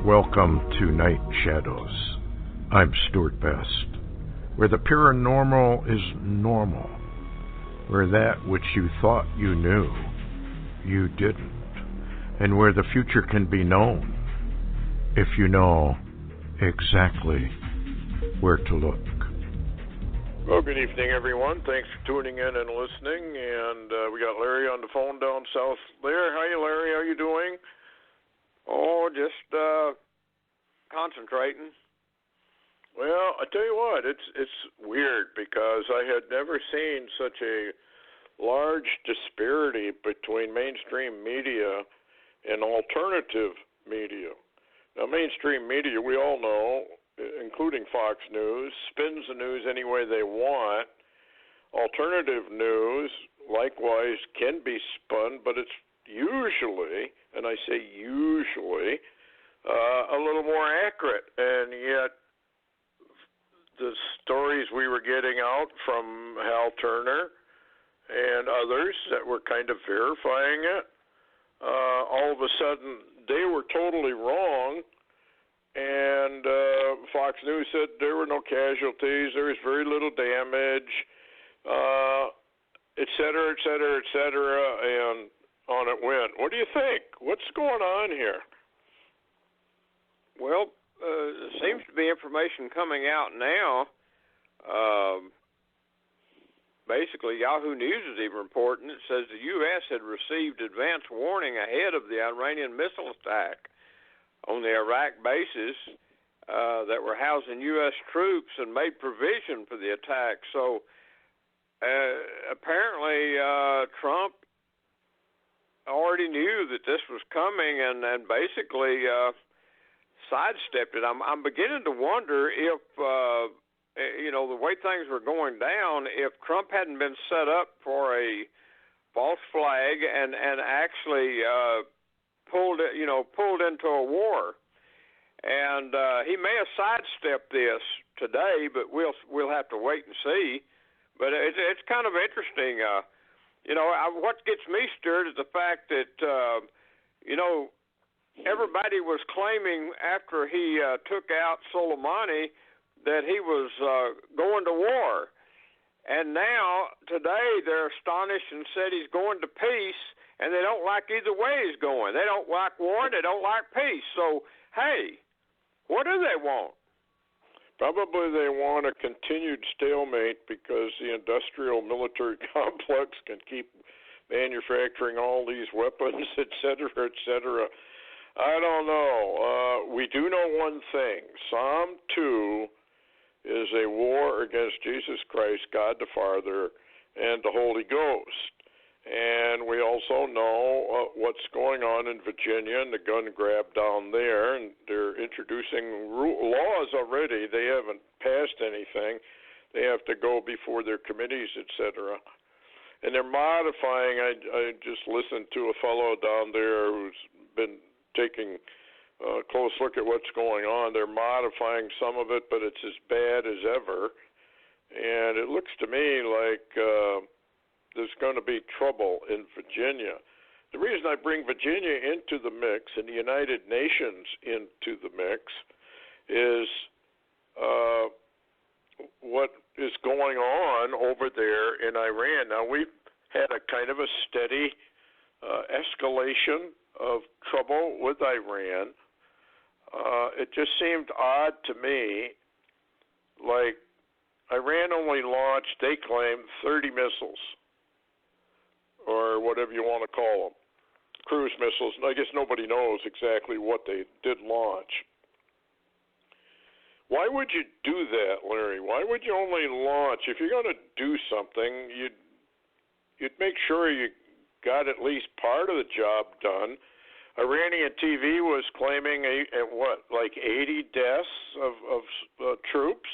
Welcome to Night Shadows. I'm Stewart Best, where the paranormal is normal, where that which you thought you knew, you didn't, and where the future can be known if you know exactly where to look. Well, good evening, everyone. Thanks for tuning in and listening. And we got Larry on the phone down south there. Hi, Larry. How you doing? Oh, just concentrating. Well, I tell you what, it's weird because I had never seen such a large disparity between mainstream media and alternative media. Now, mainstream media, we all know, including Fox News, spins the news any way they want. Alternative news, likewise, can be spun, but it's usually, and I say usually, a little more accurate. And yet, the stories we were getting out from Hal Turner and others that were kind of verifying it, all of a sudden, they were totally wrong. And Fox News said there were no casualties, there was very little damage, et cetera, et cetera, et cetera, and on it went. What do you think? What's going on here? Well, there seems to be information coming out now. Basically, Yahoo News is even reporting. It says the U.S. had received advance warning ahead of the Iranian missile attack on the Iraq bases that were housing U.S. troops and made provision for the attack. So apparently Trump already knew that this was coming and basically sidestepped it. I'm beginning to wonder if, the way things were going down, if Trump hadn't been set up for a false flag and actually pulled into a war. And he may have sidestepped this today, but we'll have to wait and see. But it's kind of interesting. What gets me stirred is the fact that, everybody was claiming after he took out Soleimani that he was going to war. And now, today, they're astonished and said he's going to peace, and they don't like either way he's going. They don't like war, and they don't like peace. So, hey, what do they want? Probably they want a continued stalemate because the industrial military complex can keep manufacturing all these weapons, et cetera, et cetera. I don't know. We do know one thing. Psalm 2 is a war against Jesus Christ, God the Father, and the Holy Ghost. And we also know what's going on in Virginia and the gun grab down there, and they're introducing laws already. They haven't passed anything. They have to go before their committees, etc. And they're modifying. I just listened to a fellow down there who's been taking a close look at what's going on. They're modifying some of it, but it's as bad as ever. And it looks to me like there's going to be trouble in Virginia. The reason I bring Virginia into the mix and the United Nations into the mix is what is going on over there in Iran. Now, we've had a kind of a steady escalation of trouble with Iran. It just seemed odd to me, like Iran only launched, they claim, 30 missiles, or whatever you want to call them, cruise missiles. I guess nobody knows exactly what they did launch. Why would you do that, Larry? Why would you only launch? If you're going to do something, you'd make sure you got at least part of the job done. Iranian TV was claiming 80 deaths of troops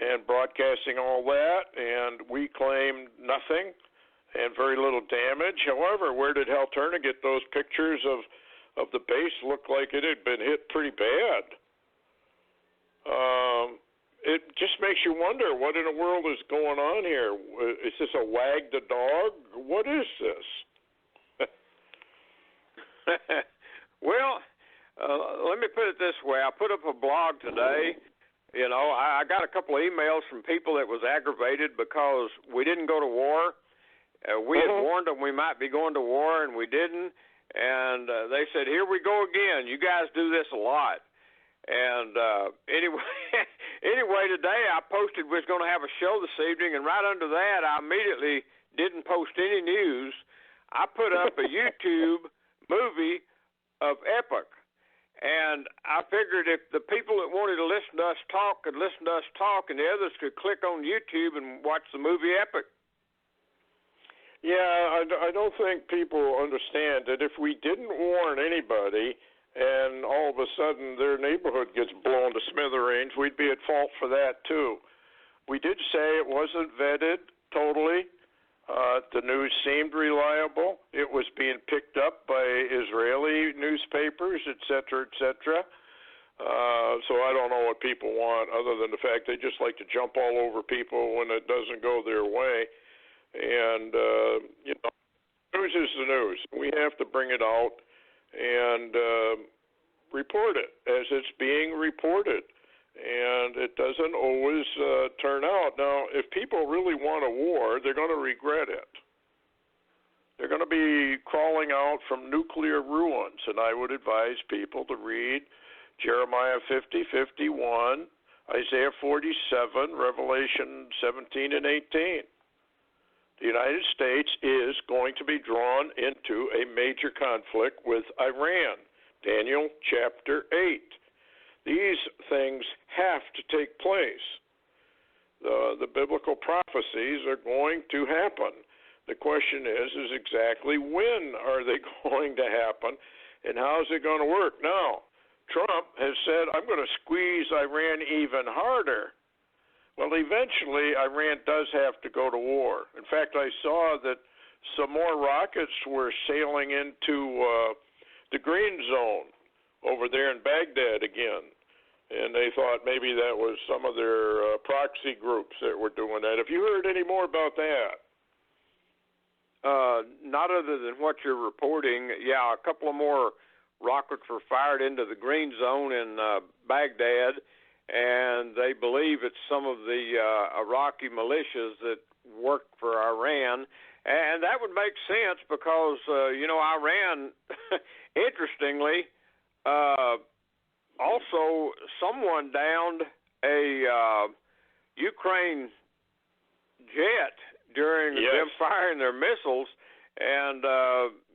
and broadcasting all that, and we claimed nothing and very little damage. However, where did Hal Turner get those pictures of the base? Looked like it had been hit pretty bad. It just makes you wonder, what in the world is going on here? Is this a wag the dog? What is this? Well, let me put it this way. I put up a blog today. You know, I got a couple of emails from people that was aggravated because we didn't go to war. We had warned them we might be going to war, and we didn't. And they said, here we go again. You guys do this a lot. And anyway, today I posted we was going to have a show this evening, and right under that I immediately didn't post any news. I put up a YouTube movie of Epic. And I figured if the people that wanted to listen to us talk could listen to us talk, and the others could click on YouTube and watch the movie Epic. Yeah, I don't think people understand that if we didn't warn anybody and all of a sudden their neighborhood gets blown to smithereens, we'd be at fault for that too. We did say it wasn't vetted totally. The news seemed reliable. It was being picked up by Israeli newspapers, et cetera, et cetera. So I don't know what people want other than the fact they just like to jump all over people when it doesn't go their way. And, you know, news is the news. We have to bring it out and report it as it's being reported. And it doesn't always turn out. Now, if people really want a war, they're going to regret it. They're going to be crawling out from nuclear ruins, and I would advise people to read Jeremiah 50, 51, Isaiah 47, Revelation 17 and 18. The United States is going to be drawn into a major conflict with Iran, Daniel chapter 8. These things have to take place. The biblical prophecies are going to happen. The question is exactly when are they going to happen, and how is it going to work? Now, Trump has said, I'm going to squeeze Iran even harder. Well, eventually, Iran does have to go to war. In fact, I saw that some more rockets were sailing into the green zone over there in Baghdad again, and they thought maybe that was some of their proxy groups that were doing that. Have you heard any more about that? Not other than what you're reporting. Yeah, a couple of more rockets were fired into the green zone in Baghdad, and they believe it's some of the Iraqi militias that work for Iran. And that would make sense because, you know, Iran, interestingly, also someone downed a Ukraine jet during them firing their missiles. And,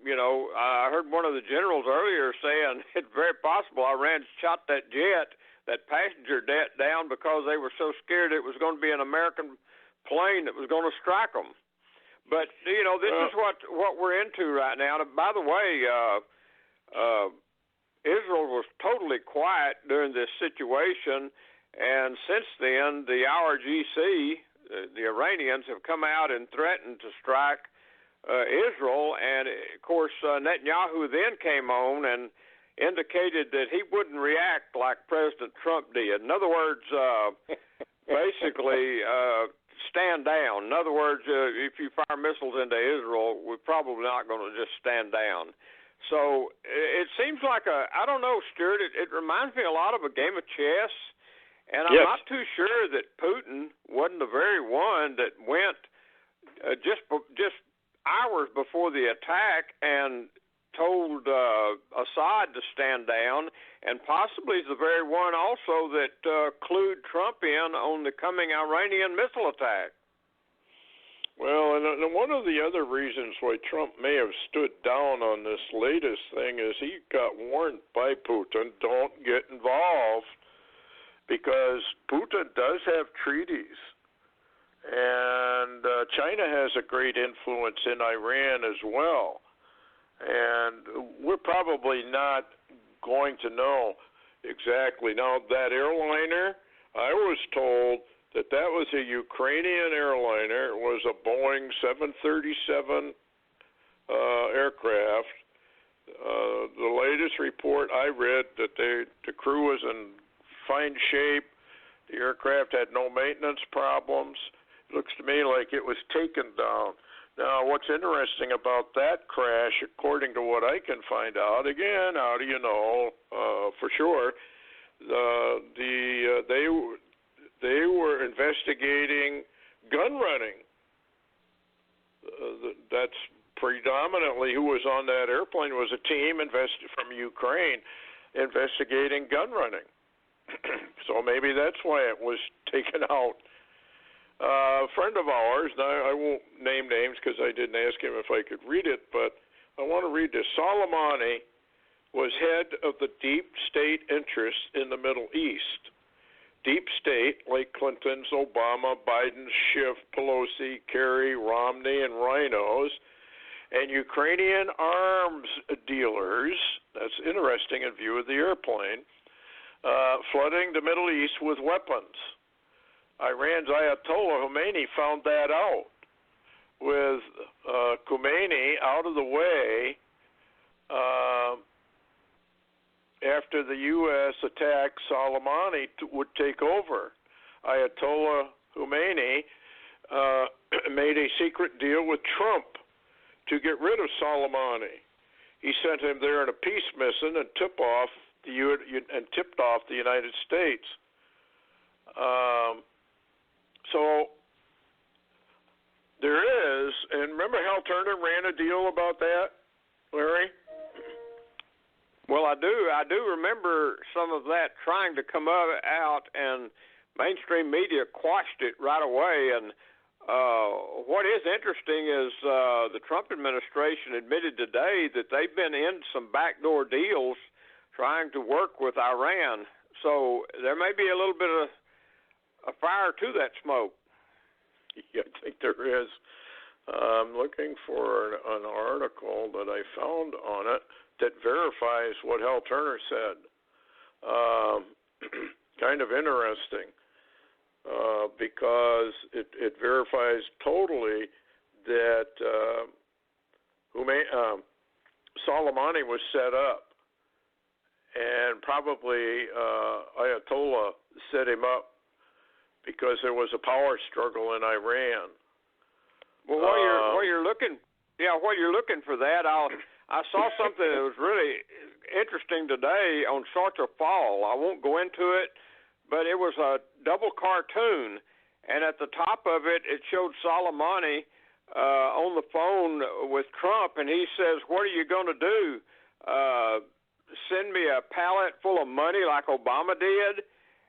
you know, I heard one of the generals earlier saying it's very possible Iran shot that jet, that passenger jet, down because they were so scared it was going to be an American plane that was going to strike them. But, you know, this is what we're into right now. And by the way, Israel was totally quiet during this situation, and since then, the IRGC, the Iranians, have come out and threatened to strike Israel, and, of course, Netanyahu then came on and indicated that he wouldn't react like President Trump did. In other words, basically stand down. In other words, if you fire missiles into Israel, we're probably not going to just stand down. So it seems like I don't know, Stewart, it reminds me a lot of a game of chess, and I'm not too sure that Putin wasn't the very one that went just hours before the attack and told Assad to stand down, and possibly is the very one also that clued Trump in on the coming Iranian missile attack. Well, and one of the other reasons why Trump may have stood down on this latest thing is he got warned by Putin, don't get involved, because Putin does have treaties. And China has a great influence in Iran as well. And we're probably not going to know exactly. Now, that airliner, I was told that was a Ukrainian airliner. It was a Boeing 737 aircraft. The latest report I read that the crew was in fine shape. The aircraft had no maintenance problems. It looks to me like it was taken down. Now, what's interesting about that crash, according to what I can find out, again, how do you know for sure? They were investigating gun running. That's predominantly who was on that airplane was a team from Ukraine investigating gun running. So maybe that's why it was taken out. A friend of ours, now I won't name names because I didn't ask him if I could read it, but I want to read this. Soleimani was head of the deep state interests in the Middle East. Deep state, like Clinton's, Obama, Biden's, Schiff, Pelosi, Kerry, Romney, and Rhinos, and Ukrainian arms dealers, that's interesting in view of the airplane, flooding the Middle East with weapons. Iran's Ayatollah Khomeini found that out with Khomeini out of the way after the U.S. attacked Soleimani would take over. Ayatollah Khomeini made a secret deal with Trump to get rid of Soleimani. He sent him there in a peace mission and tipped off the United States. So there is, and remember Hal Turner ran a deal about that, Larry? Well, I do remember some of that trying to come out, and mainstream media quashed it right away. And what is interesting is the Trump administration admitted today that they've been in some backdoor deals trying to work with Iran. So there may be a little bit of a fire to that smoke. Yeah, I think there is. I'm looking for an article that I found on it that verifies what Hal Turner said. Kind of interesting because it verifies totally that Soleimani was set up, and probably Ayatollah set him up because there was a power struggle in Iran. Well, while you're looking for that, I saw something that was really interesting today on Sartre Fall. I won't go into it, but it was a double cartoon, and at the top of it, it showed Soleimani on the phone with Trump, and he says, "What are you going to do? Send me a pallet full of money like Obama did?"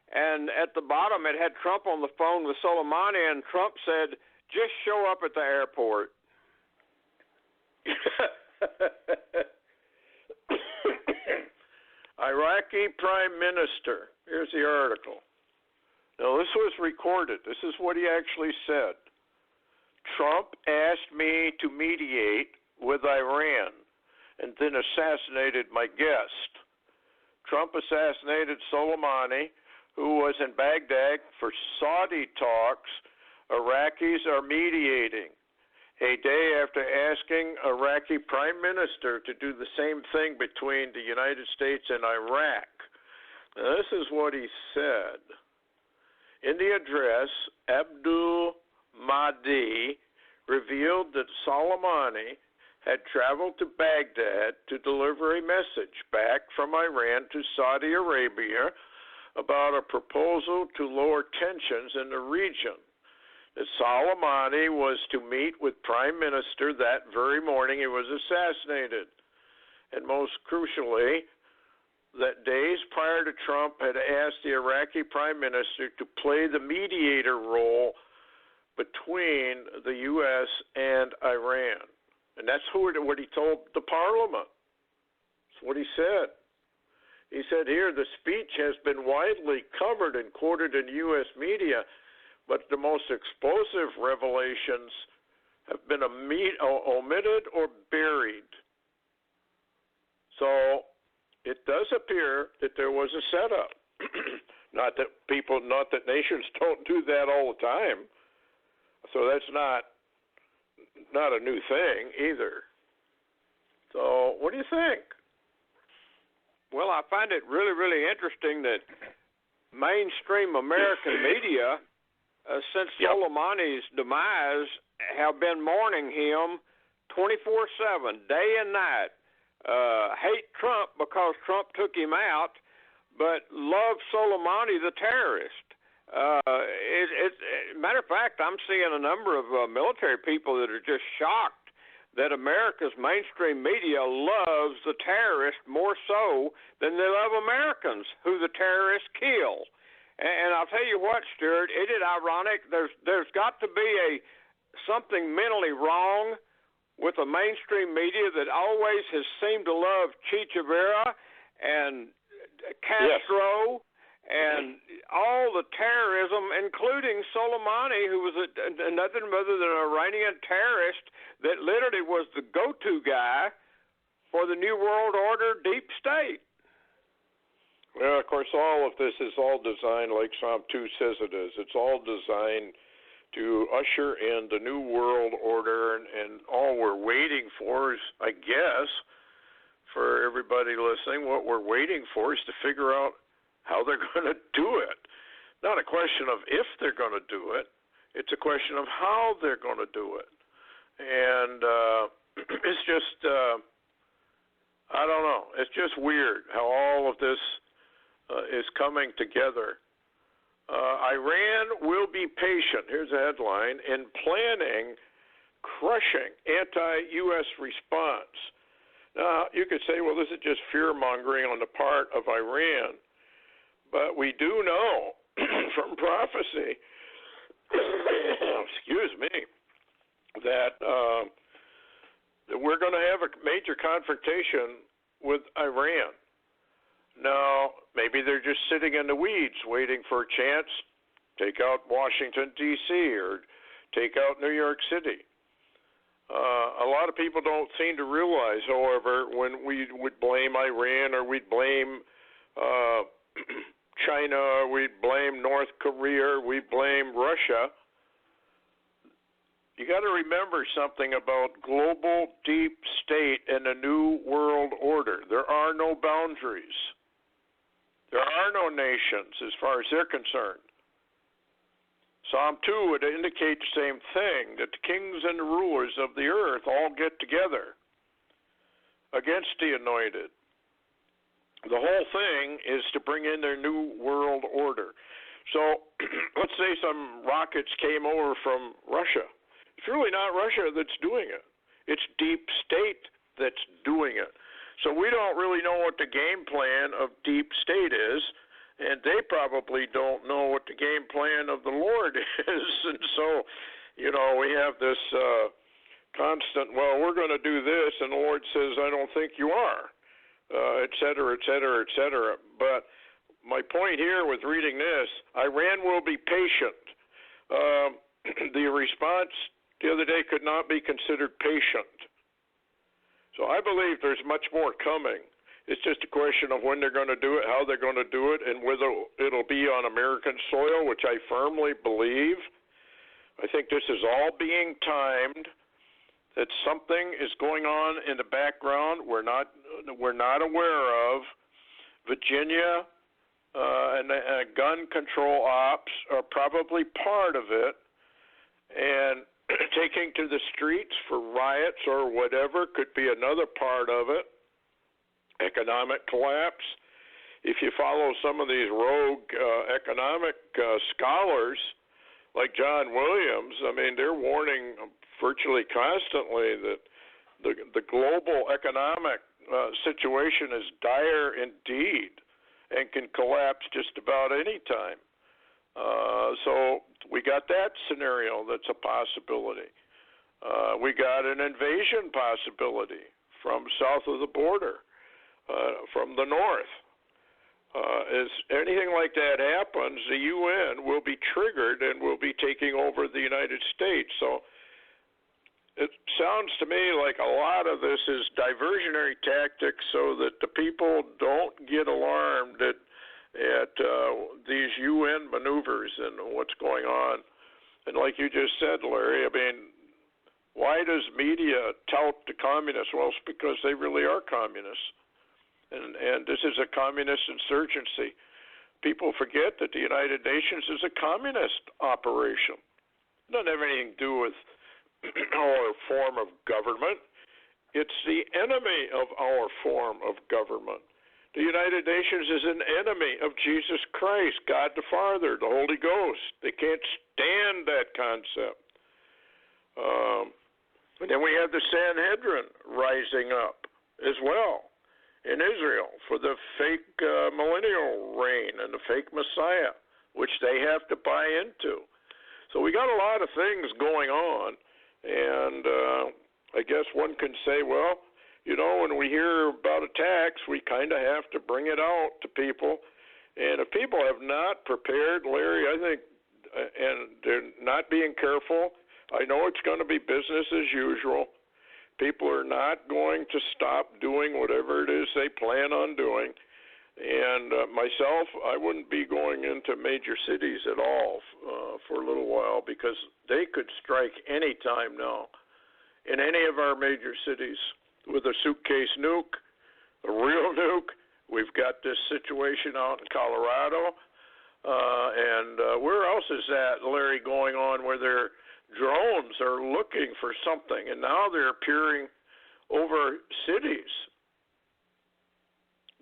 And at the bottom, it had Trump on the phone with Soleimani, and Trump said, "Just show up at the airport." Iraqi Prime Minister. Here's the article. Now, this was recorded. This is what he actually said. Trump asked me to mediate with Iran and then assassinated my guest. Trump assassinated Soleimani, who was in Baghdad for Saudi talks. Iraqis are mediating. A day after asking Iraqi Prime Minister to do the same thing between the United States and Iraq. Now, this is what he said. In the address, Abdul Mahdi revealed that Soleimani had traveled to Baghdad to deliver a message back from Iran to Saudi Arabia about a proposal to lower tensions in the region. That Soleimani was to meet with Prime Minister that very morning he was assassinated. And most crucially, that days prior to Trump had asked the Iraqi Prime Minister to play the mediator role between the U.S. and Iran. And that's what he told the parliament. That's what he said. He said here, the speech has been widely covered and quoted in U.S. media, but the most explosive revelations have been omitted or buried. So it does appear that there was a setup. Not that nations don't do that all the time. So that's not a new thing either. So what do you think? Well, I find it really, really interesting that mainstream American media since Soleimani's demise, have been mourning him 24/7, day and night. Hate Trump because Trump took him out, but love Soleimani, the terrorist. Matter of fact, I'm seeing a number of military people that are just shocked that America's mainstream media loves the terrorist more so than they love Americans who the terrorists kill. And I'll tell you what, Stewart, isn't it ironic? There's got to be something mentally wrong with the mainstream media that always has seemed to love Che Guevara and Castro and all the terrorism, including Soleimani, who was nothing other than an Iranian terrorist that literally was the go-to guy for the New World Order deep state. Well, of course, all of this is all designed, like Psalm 2 says it is. It's all designed to usher in the New World Order, and all we're waiting for is, I guess, for everybody listening, what we're waiting for is to figure out how they're going to do it. Not a question of if they're going to do it. It's a question of how they're going to do it. And it's just, I don't know. It's just weird how all of this is coming together. Iran will be patient, here's a headline, in planning crushing anti-U.S. response. Now, you could say, well, this is just fear-mongering on the part of Iran. But we do know from prophecy, excuse me, that we're going to have a major confrontation with Iran. Now, maybe they're just sitting in the weeds waiting for a chance to take out Washington, D.C. or take out New York City. A lot of people don't seem to realize, however, when we would blame Iran or we'd blame China, we blame North Korea, we blame Russia. You got to remember something about global deep state and a new world order. There are no boundaries. There are no nations as far as they're concerned. Psalm 2 would indicate the same thing, that the kings and the rulers of the earth all get together against the anointed. The whole thing is to bring in their new world order. So let's say some rockets came over from Russia. It's really not Russia that's doing it. It's deep state that's doing it. So we don't really know what the game plan of deep state is, and they probably don't know what the game plan of the Lord is. And so, we have this constant, well, we're going to do this, and the Lord says, I don't think you are. Et cetera, et cetera, et cetera. But my point here with reading this, Iran will be patient. The response the other day could not be considered patient. So I believe there's much more coming. It's just a question of when they're going to do it, how they're going to do it, and whether it'll be on American soil, which I firmly believe. I think this is all being timed. That something is going on in the background we're not aware of. Virginia and gun control ops are probably part of it, and taking to the streets for riots or whatever could be another part of it. Economic collapse. If you follow some of these rogue economic scholars like John Williams, I mean, they're warning virtually constantly that the global economic situation is dire indeed and can collapse just about any time. So we got that scenario that's a possibility. We got an invasion possibility from south of the border, from the north. As anything like that happens, the UN will be triggered and will be taking over the United States. So it sounds to me like a lot of this is diversionary tactics so that the people don't get alarmed at these UN maneuvers and what's going on. And like you just said, Larry, I mean, why does media tout the communists? Well, it's because they really are communists. And this is a communist insurgency. people forget that the United Nations is a communist operation. It doesn't have anything to do with our form of government. It's the enemy of our form of government. The United Nations is an enemy of Jesus Christ, God the Father, the Holy Ghost. They can't stand that concept. And then we have the Sanhedrin rising up as well in Israel for the fake millennial reign and the fake Messiah, which they have to buy into. So we got a lot of things going on, and I guess one can say, well, you know, when we hear about attacks, we kind of have to bring it out to people. And if people have not prepared, Larry, I think, and they're not being careful, I know it's going to be business as usual. People are not going to stop doing whatever it is they plan on doing. And myself, I wouldn't be going into major cities at all for a little while, because they could strike any time now in any of our major cities with a suitcase nuke, a real nuke. We've got this situation out in Colorado. And where else is that, Larry, going on where their drones are looking for something, and now they're appearing over cities?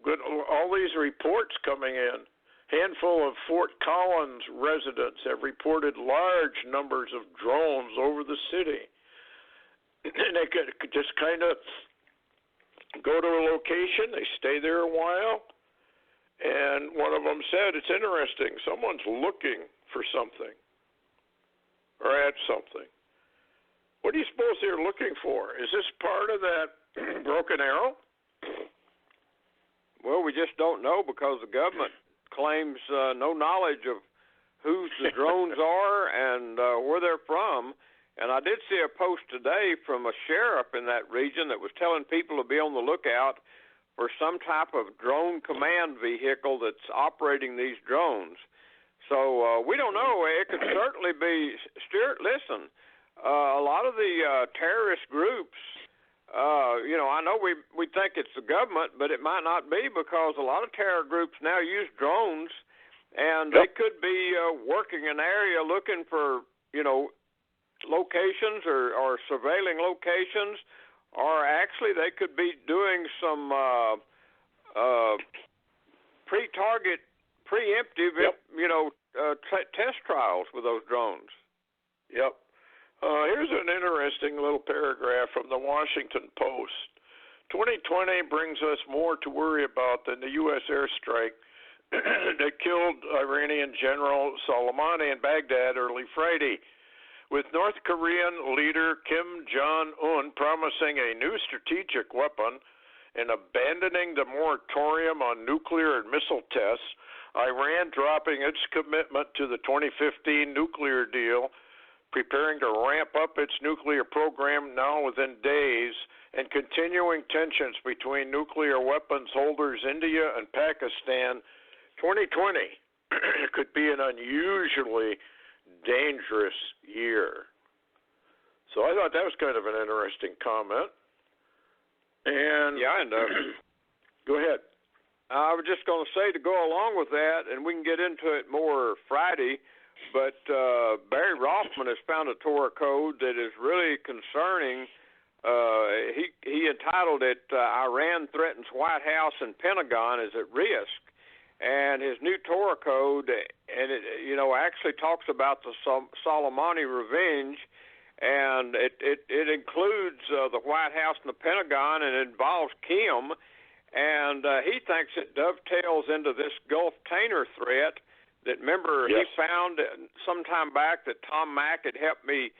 Good, all these reports coming in. Handful of Fort Collins residents have reported large numbers of drones over the city. And they could just kind of go to a location, they stay there a while, and one of them said, it's interesting, someone's looking for something or at something. What do you suppose they're looking for? Is this part of that broken arrow? Well, we just don't know, because the government claims no knowledge of whose the drones are and where they're from. And I did see a post today from a sheriff in that region that was telling people to be on the lookout for some type of drone command vehicle that's operating these drones. So we don't know. It could certainly be. Stewart, listen, a lot of the terrorist groups, you know, I know we think it's the government, but it might not be, because a lot of terror groups now use drones, and they could be working an area looking for, you know, locations or surveilling locations, or actually they could be doing some preemptive, you know, test trials with those drones. Yep. Here's an interesting little paragraph from the Washington Post. 2020 brings us more to worry about than the U.S. airstrike that killed Iranian General Soleimani in Baghdad early Friday, with North Korean leader Kim Jong-un promising a new strategic weapon and abandoning the moratorium on nuclear and missile tests. Iran dropping its commitment to the 2015 nuclear deal, preparing to ramp up its nuclear program now within days, and continuing tensions between nuclear weapons holders India and Pakistan. 2020 could be an unusually dangerous year. So I thought that was kind of an interesting comment. And go ahead. I was just going to say, to go along with that, and we can get into it more Friday, but Barry Rothman has found a Torah code that is really concerning. He entitled it, Iran Threatens White House and Pentagon is at Risk. And his new Torah code, and it, you know, actually talks about the Soleimani revenge, and it includes the White House and the Pentagon, and it involves Kim, and he thinks it dovetails into this Gulf Tainer threat that, remember, he found some time back that Tom Mack had helped me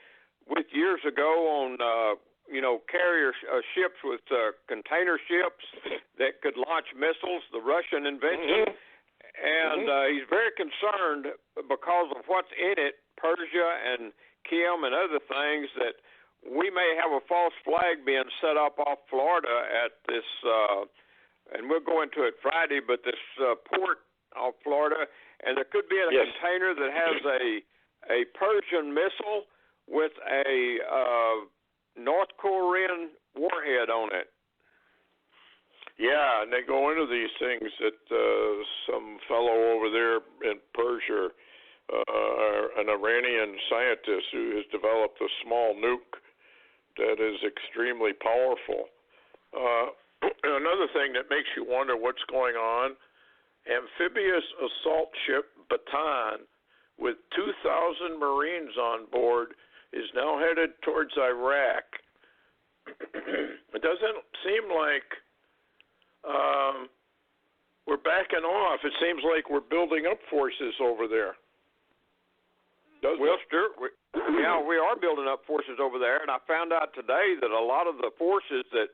with years ago on, you know, carrier ships with container ships that could launch missiles, the Russian invention. And he's very concerned because of what's in it, Persia and Kim and other things, that we may have a false flag being set up off Florida at this, and we'll go into it Friday, but this port off Florida, and there could be a container that has a Persian missile with a North Korean warhead on it. Yeah, and they go into these things that some fellow over there in Persia, an Iranian scientist who has developed a small nuke that is extremely powerful. Another thing that makes you wonder what's going on, amphibious assault ship Bataan with 2,000 Marines on board is now headed towards Iraq. It doesn't seem like we're backing off. It seems like we're building up forces over there. Well, Stewart, we are building up forces over there, and I found out today that a lot of the forces that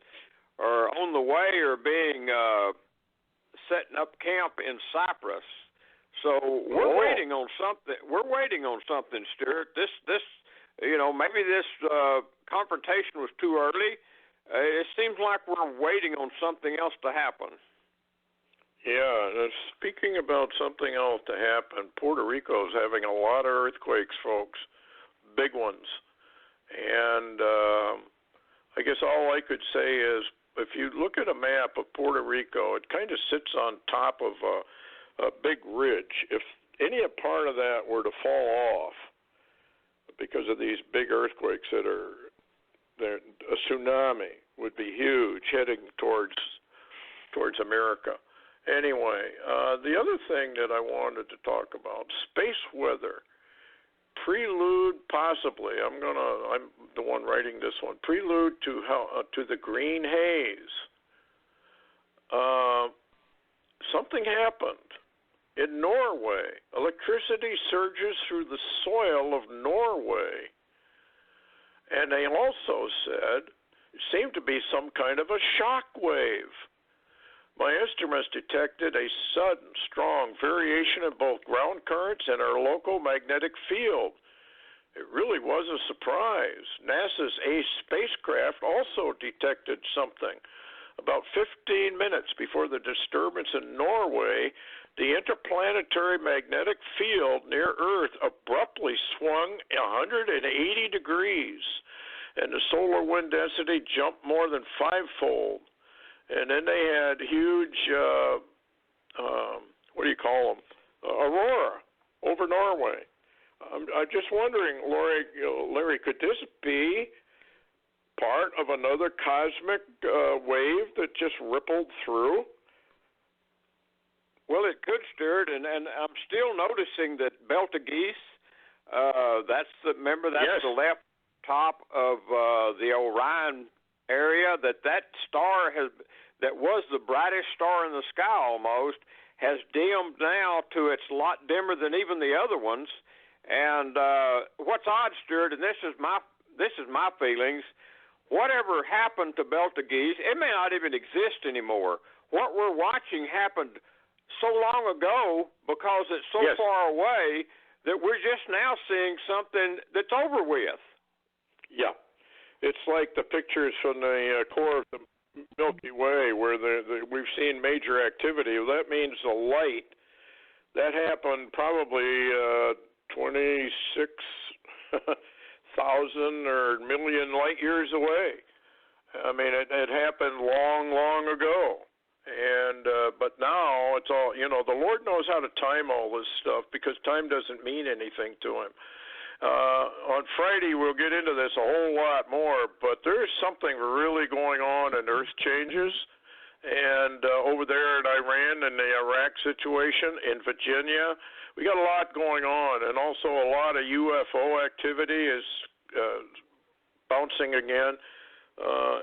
are on the way are being setting up camp in Cyprus. So we're waiting on something. We're waiting on something, Stewart. This, maybe this confrontation was too early. It seems like we're waiting on something else to happen. Yeah, speaking about something else to happen, Puerto Rico is having a lot of earthquakes, folks, big ones. And I guess all I could say is if you look at a map of Puerto Rico, it kind of sits on top of a big ridge. If any part of that were to fall off because of these big earthquakes that are there, a tsunami would be huge heading towards America. Anyway, the other thing that I wanted to talk about, space weather. Prelude, possibly. I'm the one writing this one. Prelude to the green haze. Something happened in Norway. Electricity surges through the soil of Norway, and they also said it seemed to be some kind of a shock wave. My instruments detected a sudden, strong variation in both ground currents and our local magnetic field. It really was a surprise. NASA's ACE spacecraft also detected something. About 15 minutes before the disturbance in Norway, the interplanetary magnetic field near Earth abruptly swung 180 degrees, and the solar wind density jumped more than fivefold. And then they had huge, aurora over Norway. I'm just wondering, Larry, could this be part of another cosmic wave that just rippled through? Well, it could, Stewart, and I'm still noticing that belt of geese. That's the left top of the Orion area. That star that was the brightest star in the sky almost has dimmed now to it's a lot dimmer than even the other ones. And what's odd, Stewart, and this is my feelings. Whatever happened to belt of geese, it may not even exist anymore. What we're watching happened so long ago because it's so far away that we're just now seeing something that's over with. Yeah. It's like the pictures from the core of the Milky Way where we've seen major activity. That means the light, that happened probably 26,000 or million light years away. I mean, it happened long, long ago. And but now it's all, the Lord knows how to time all this stuff because time doesn't mean anything to him. On Friday, we'll get into this a whole lot more, but there's something really going on in earth changes. And over there in Iran and the Iraq situation, in Virginia, we got a lot going on. And also a lot of UFO activity is bouncing again.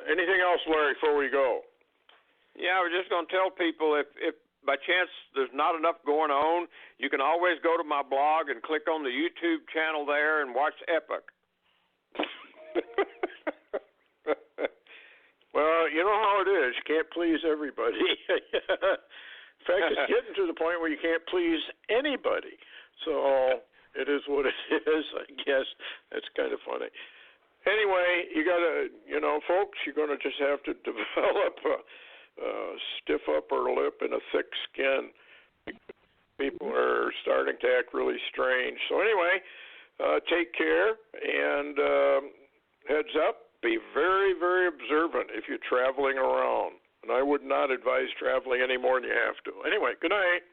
Anything else, Larry, before we go? Yeah, I was just going to tell people if by chance there's not enough going on, you can always go to my blog and click on the YouTube channel there and watch Epic. Well, you know how it is. You can't please everybody. In fact, it's getting to the point where you can't please anybody. So it is what it is, I guess. That's kind of funny. Anyway, you got to, folks, you're going to just have to develop a stiff upper lip and a thick skin. People are starting to act really strange. So anyway, take care and heads up. Be very, very observant if you're traveling around. And I would not advise traveling any more than you have to. Anyway, good night.